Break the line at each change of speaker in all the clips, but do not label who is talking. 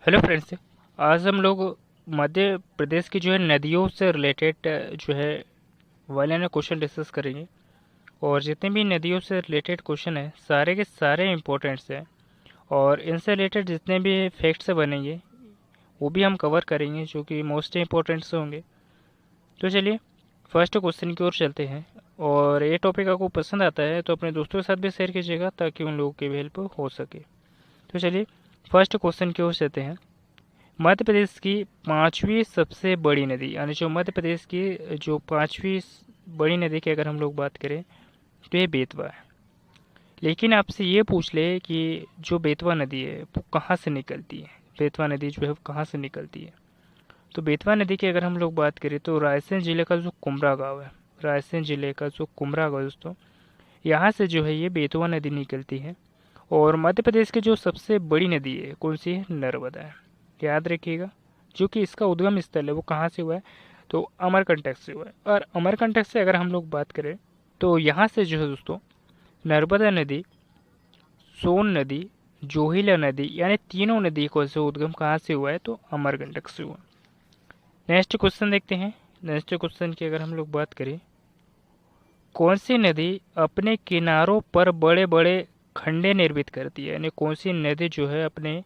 Hello friends. आज हम लोग मध्य प्रदेश की जो है नदियों से रिलेटेड जो है वाले ने क्वेश्चन डिस्कस करेंगे। और जितने भी नदियों से रिलेटेड क्वेश्चन है सारे के सारे इम्पोर्टेंट्स हैं। और इनसे रिलेटेड जितने भी फैक्ट्स बनेंगे वो भी हम कवर करेंगे जो कि मोस्ट इम्पोर्टेंट्स होंगे। तो चलिए फर्स्ट क्वेश्चन की ओर चलते हैं। और ये टॉपिक आपको पसंद आता है तो अपने दोस्तों के साथ भी शेयर कीजिएगा ताकि उन लोगों की भी हेल्प हो सके। तो चलिए फर्स्ट क्वेश्चन की ओर चलते हैं। मध्य प्रदेश की पांचवी सबसे बड़ी नदी यानी जो मध्य प्रदेश की जो पांचवी बड़ी नदी की अगर हम लोग बात करें तो ये बेतवा है। लेकिन आपसे ये पूछ ले कि जो बेतवा नदी है वो कहाँ से निकलती है। बेतवा नदी जो है वो कहाँ से निकलती है। तो बेतवा नदी की अगर हम लोग बात करें तो रायसेन जिले का जो कुमरा गांव है, रायसेन जिले का जो कुमरा गांव दोस्तों, यहाँ से जो है ये बेतवा नदी निकलती है। और मध्य प्रदेश की जो सबसे बड़ी नदी है कौन सी है, नर्मदा है। याद रखिएगा। जो कि इसका उद्गम स्थल है वो कहाँ से हुआ है, तो अमरकंटक से हुआ है। और अमरकंटक से अगर हम लोग बात करें तो यहाँ से जो है दोस्तों नर्मदा नदी, सोन नदी, जोहिला नदी यानी तीनों नदी को से उद्गम कहाँ से हुआ है, तो अमरकंटक से हुआ। नेक्स्ट क्वेश्चन देखते हैं। नेक्स्ट क्वेश्चन की अगर हम लोग बात करें, कौन सी नदी अपने किनारों पर बड़े बड़े खंडे निर्मित करती है। यानी कौन सी नदी जो है अपने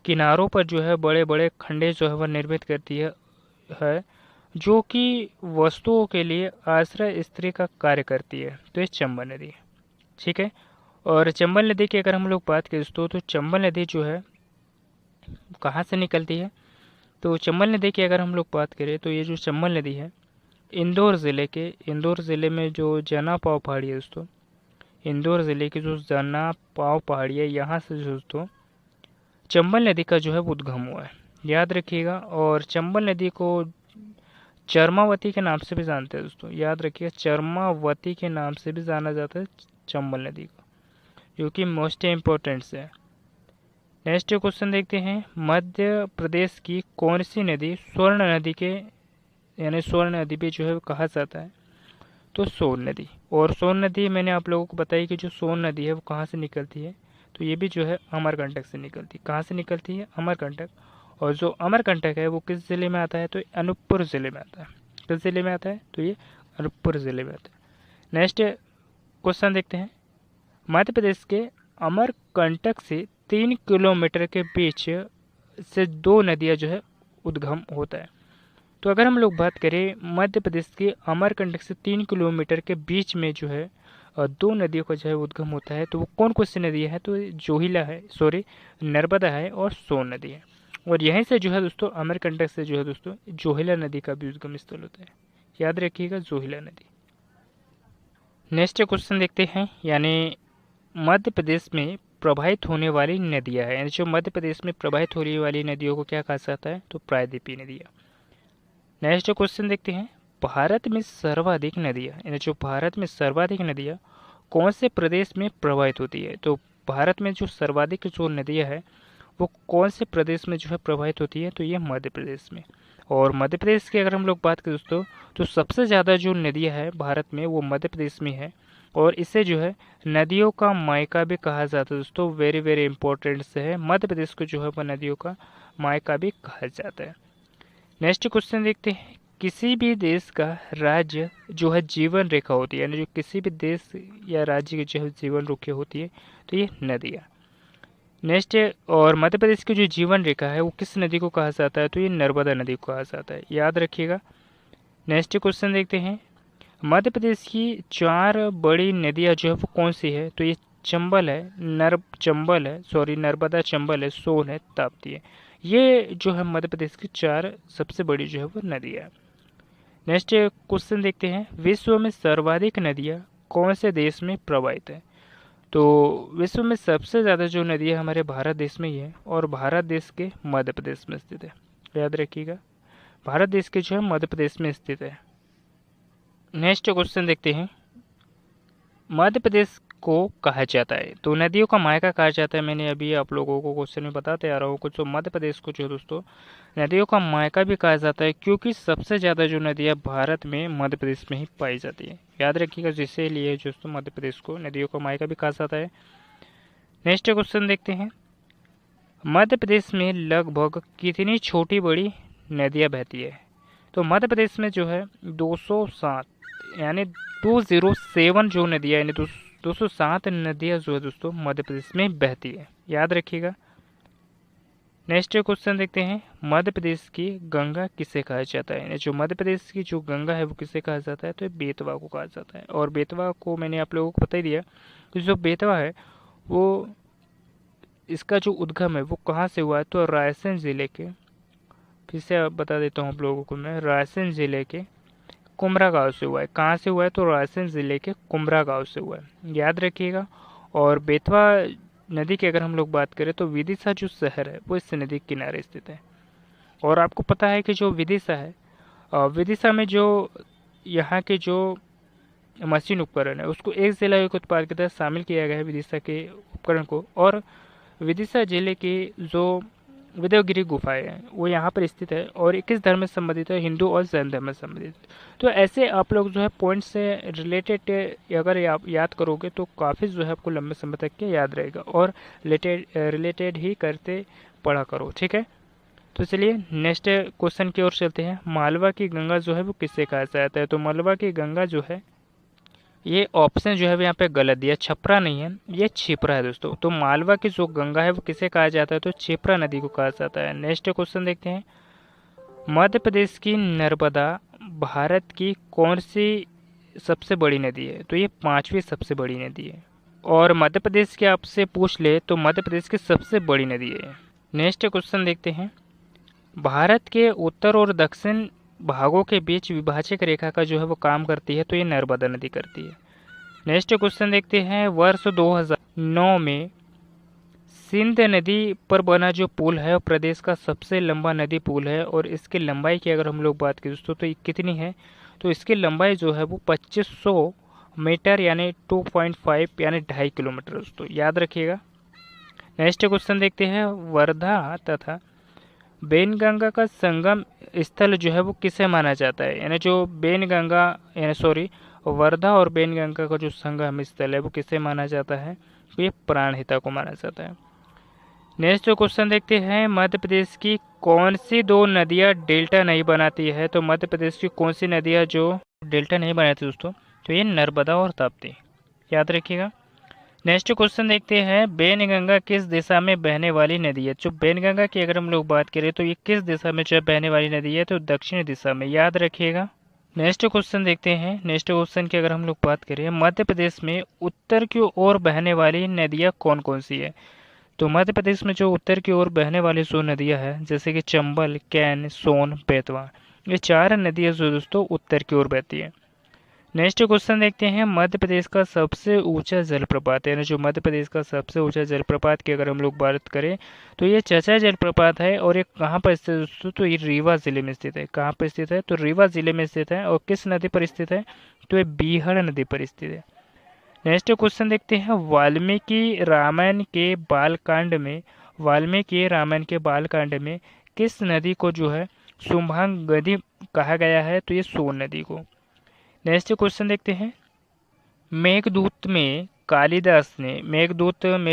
किनारों पर जो है बड़े बड़े खंडे जो है वह निर्मित करती है जो कि वस्तुओं के लिए आश्रय स्त्री का कार्य करती है, तो ये चंबल नदी है। ठीक है। और चंबल नदी की अगर हम लोग बात करें दोस्तों तो चंबल नदी जो है कहाँ से निकलती है। तो चंबल नदी की अगर हम लोग बात करें तो ये जो चंबल नदी है इंदौर ज़िले में जो जना पाव पहाड़ी है दोस्तों, इंदौर ज़िले की जो जना पाव पहाड़ी है यहाँ से जो दोस्तों चंबल नदी का जो है वो उद्गम हुआ है। याद रखिएगा। और चंबल नदी को चरमावती के नाम से भी जानते हैं दोस्तों। याद रखिएगा, चरमावती के नाम से भी जाना जाता है चंबल नदी को, जो कि मोस्ट इम्पोर्टेंट है। नेक्स्ट क्वेश्चन देखते हैं। मध्य प्रदेश की कौन सी नदी स्वर्ण नदी के यानी स्वर्ण नदी भी जो है कहा जाता है, तो सोन नदी। और सोन नदी मैंने आप लोगों को बताई कि जो सोन नदी है वो कहाँ से निकलती है, तो ये भी जो है अमरकंटक से निकलती है। कहाँ से निकलती है, अमरकंटक। और जो अमरकंटक है वो किस ज़िले में आता है, तो अनूपपुर ज़िले में आता है। किस ज़िले में आता है, तो ये अनूपपुर ज़िले में आता है। नेक्स्ट क्वेश्चन देखते हैं। मध्य प्रदेश के अमरकंटक से 3 किलोमीटर के बीच से दो नदियाँ जो है उद्गम होता है। तो अगर हम लोग बात करें मध्य प्रदेश के अमरकंटक से 3 किलोमीटर के बीच में जो है दो नदियों का जो है उद्गम होता है, तो वो कौन कौन सी नदी है, तो जोहिला है, सॉरी नर्मदा है और सोन नदी है। और यहीं से जो है दोस्तों अमरकंटक से जो है दोस्तों जोहिला नदी का भी उद्गम स्थल होता है। याद रखिएगा, जोहिला नदी। नेक्स्ट क्वेश्चन देखते हैं। यानी मध्य प्रदेश में प्रवाहित होने वाली नदियाँ हैं, यानी जो मध्य प्रदेश में प्रवाहित होने वाली नदियों को क्या कहा जाता है, तो प्रायद्वीपीय नदियाँ। नेक्स्ट क्वेश्चन देखते हैं। भारत में सर्वाधिक नदियाँ यानी जो भारत में सर्वाधिक नदियाँ कौन से प्रदेश में प्रवाहित होती है, तो भारत में जो सर्वाधिक जो नदियाँ है वो कौन से प्रदेश में जो है प्रवाहित होती है, तो ये मध्य प्रदेश में। और मध्य प्रदेश की अगर हम लोग बात करें दोस्तों तो सबसे ज़्यादा जो नदियाँ है भारत में वो मध्य प्रदेश में है। और इसे जो है नदियों का मायका भी कहा जाता है दोस्तों। वेरी वेरी इंपॉर्टेंट से है, मध्य प्रदेश को जो है वह नदियों का मायका भी कहा जाता है। नेक्स्ट क्वेश्चन देखते हैं। किसी भी देश का राज्य जो है जीवन रेखा होती है, यानी जो किसी भी देश या राज्य की जो है जीवन रेखा होती है, तो ये नदियाँ। नेक्स्ट और मध्य प्रदेश की जो जीवन रेखा है वो किस नदी को कहा जाता है, तो ये नर्मदा नदी को कहा जाता है। याद रखिएगा। नेक्स्ट क्वेश्चन देखते हैं। मध्य प्रदेश की चार बड़ी नदियाँ जो है वो कौन सी है, तो ये चंबल है, नर्मदा, चंबल है, सोन है, ताप्ती है। ये जो है मध्य प्रदेश की चार सबसे बड़ी जो है वो नदियाँ है। नेक्स्ट क्वेश्चन देखते हैं। विश्व में सर्वाधिक नदियाँ कौन से देश में प्रवाहित है, तो विश्व में सबसे ज़्यादा जो नदी है हमारे भारत देश में ही है और भारत देश के मध्य प्रदेश में स्थित है। याद रखिएगा, भारत देश के जो है मध्य प्रदेश में स्थित है। नेक्स्ट क्वेश्चन देखते हैं। मध्य प्रदेश को कहा जाता है, तो नदियों का मायका कहा जाता है। मैंने अभी आप लोगों को क्वेश्चन में बताते आ रहा हूँ कुछ। तो मध्य प्रदेश को जो है दोस्तों नदियों का मायका भी कहा जाता है क्योंकि सबसे ज़्यादा जो नदियाँ भारत में मध्य प्रदेश में ही पाई जाती है। याद रखिएगा, जिससे लिए दोस्तों मध्य प्रदेश को नदियों का मायका भी कहा जाता है। नेक्स्ट क्वेश्चन देखते हैं। मध्य प्रदेश में लगभग कितनी छोटी बड़ी नदियाँ बहती है? तो मध्य प्रदेश में जो है 207 यानी 207 जो नदियाँ यानी 207 नदियाँ जो है दोस्तों मध्य प्रदेश में बहती है, याद रखिएगा। नेक्स्ट क्वेश्चन देखते हैं, मध्य प्रदेश की गंगा किसे कहा जाता है? जो मध्य प्रदेश की जो गंगा है वो किसे कहा जाता है? तो बेतवा को कहा जाता है। और बेतवा को मैंने आप लोगों को बता ही दिया, तो जो बेतवा है वो इसका जो उद्गम है वो कहाँ से हुआ है? तो रायसेन ज़िले के, फिर से आप बता देता हूँ आप लोगों को मैं, रायसेन ज़िले के कुमरा गांव से हुआ है। कहाँ से हुआ है? तो रायसेन ज़िले के कुमरा गांव से हुआ है, याद रखिएगा। और बेतवा नदी की अगर हम लोग बात करें तो विदिशा जो शहर है वो इस नदी के किनारे स्थित है। और आपको पता है कि जो विदिशा है, विदिशा में जो यहाँ के जो मशीन उपकरण है उसको एक जिला एक उत्पाद के तहत शामिल किया गया है, विदिशा के उपकरण को। और विदिशा जिले की जो विद्यागिरी गुफाएं हैं वो यहाँ पर स्थित है और किस धर्म से संबंधित है? हिंदू और जैन धर्म से संबंधित। तो ऐसे आप लोग जो है पॉइंट से रिलेटेड अगर आप याद करोगे तो काफ़ी जो है आपको लंबे समय तक के याद रहेगा, और रिलेटेड ही करते पढ़ा करो, ठीक है। तो चलिए नेक्स्ट क्वेश्चन की ओर चलते हैं। मालवा की गंगा जो है वो किससे कहा जाता है? तो मालवा की गंगा जो है, ये ऑप्शन जो है यहाँ पे गलत दिया, छपरा नहीं है, ये छिपरा है दोस्तों। तो मालवा की जो गंगा है वो किसे कहा जाता है? तो छिपरा नदी को कहा जाता है। नेक्स्ट क्वेश्चन देखते हैं, मध्य प्रदेश की नर्मदा भारत की कौन सी सबसे बड़ी नदी है? तो ये 5वीं सबसे बड़ी नदी है। और मध्य प्रदेश के आपसे पूछ ले तो मध्य प्रदेश की सबसे बड़ी नदी है। नेक्स्ट क्वेश्चन देखते हैं, भारत के उत्तर और दक्षिण भागों के बीच विभाजक रेखा का जो है वो काम करती है, तो ये नर्मदा नदी करती है। नेक्स्ट क्वेश्चन देखते हैं, वर्ष 2009 में सिंध नदी पर बना जो पुल है वो प्रदेश का सबसे लंबा नदी पुल है। और इसकी लंबाई की अगर हम लोग बात करें दोस्तों तो ये कितनी है? तो इसकी लंबाई जो है वो 2500 मीटर यानी 2.5 यानी 2.5 किलोमीटर दोस्तों, याद रखिएगा। नेक्स्ट क्वेश्चन देखते हैं, वर्धा तथा बेनगंगा का संगम स्थल जो है वो किसे माना जाता है? यानी जो बेनगंगा यानी सॉरी वर्धा और बेनगंगा का जो संगम स्थल है वो किसे माना जाता है? तो ये प्राणहिता को माना जाता है। नेक्स्ट क्वेश्चन देखते हैं, मध्य प्रदेश की कौन सी दो नदियां डेल्टा नहीं बनाती है? तो मध्य प्रदेश की कौन सी नदियां जो डेल्टा नहीं बनाती दोस्तों? तो ये नर्मदा और ताप्ती, याद रखिएगा। नेक्स्ट क्वेश्चन देखते हैं, बेनगंगा किस दिशा में बहने वाली नदी है? जो बेनगंगा की अगर हम लोग बात करें तो ये किस दिशा में जो बहने वाली नदी है? तो दक्षिण दिशा में, याद रखिएगा। नेक्स्ट क्वेश्चन देखते हैं, नेक्स्ट क्वेश्चन की अगर हम लोग बात करें, मध्य प्रदेश में उत्तर की ओर बहने वाली नदियाँ कौन कौन सी है? तो मध्य प्रदेश में जो उत्तर की ओर बहने वाली जो नदियाँ हैं जैसे कि चंबल, कैन, सोन, बेतवा, ये 4 नदियाँ जो दोस्तों उत्तर की ओर बहती है। नेक्स्ट क्वेश्चन देखते हैं, मध्य प्रदेश का सबसे ऊंचा जलप्रपात है, जो मध्य प्रदेश का सबसे ऊंचा जलप्रपात की अगर हम लोग बात करें तो ये चचा जलप्रपात है। और ये कहाँ पर स्थित है दोस्तों? तो ये रीवा जिले में स्थित है। कहाँ पर स्थित है? तो रीवा जिले में स्थित है। और किस नदी पर स्थित है? तो ये बीहड़ नदी पर स्थित है। नेक्स्ट क्वेश्चन देखते हैं, वाल्मीकि रामायण के बालकांड में किस नदी को जो है शुभांग नदी कहा गया है? तो ये सोन नदी को। नेक्स्ट क्वेश्चन देखते हैं, मेघदूत में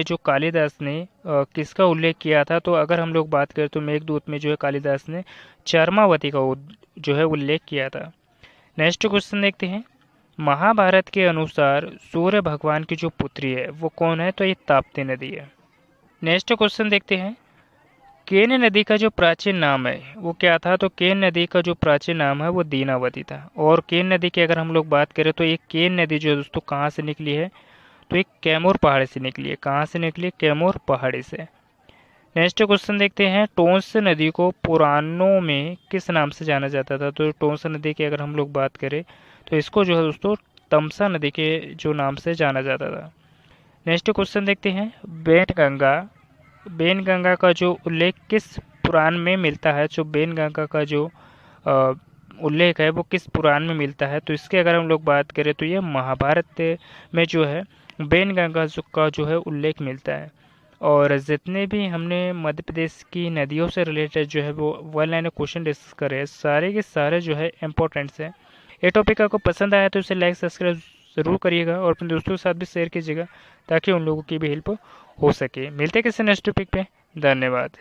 जो कालिदास ने किसका उल्लेख किया था? तो अगर हम लोग बात करें तो मेघदूत में जो है कालिदास ने चरमावती का जो है उल्लेख किया था। नेक्स्ट क्वेश्चन देखते हैं, महाभारत के अनुसार सूर्य भगवान की जो पुत्री है वो कौन है? तो ये ताप्ती नदी है। नेक्स्ट क्वेश्चन देखते हैं, केन नदी का जो प्राचीन नाम है वो क्या था? तो केन नदी का जो प्राचीन नाम है वो दीनावती था। और केन नदी की अगर हम लोग बात करें तो एक केन नदी जो दोस्तों कहाँ से निकली है? तो एक कैमूर पहाड़ी से निकली है। कहाँ से निकली? कैमूर पहाड़ी से। नेक्स्ट क्वेश्चन देखते हैं, टोंस नदी को पुराणों में किस नाम से जाना जाता था? तो टोंस नदी की अगर हम लोग बात करें तो इसको जो है दोस्तों तमसा नदी के जो नाम से जाना जाता था। नेक्स्ट क्वेश्चन देखते हैं, बेनगंगा का जो उल्लेख किस पुराण में मिलता है? जो बेनगंगा का जो उल्लेख है वो किस पुराण में मिलता है? तो इसके अगर हम लोग बात करें तो ये महाभारत में जो है बेनगंगा का जो है उल्लेख मिलता है। और जितने भी हमने मध्य प्रदेश की नदियों से रिलेटेड जो है वो वन लाइन क्वेश्चन डिस्कस करे, सारे के सारे जो है इंपॉर्टेंट्स हैं। ये टॉपिक आपको पसंद आया तो इसे लाइक सब्सक्राइब ज़रूर करिएगा और अपने दोस्तों के साथ भी शेयर कीजिएगा ताकि उन लोगों की भी हेल्प हो सके। मिलते हैं किसी नेक्स्ट टॉपिक पे। धन्यवाद।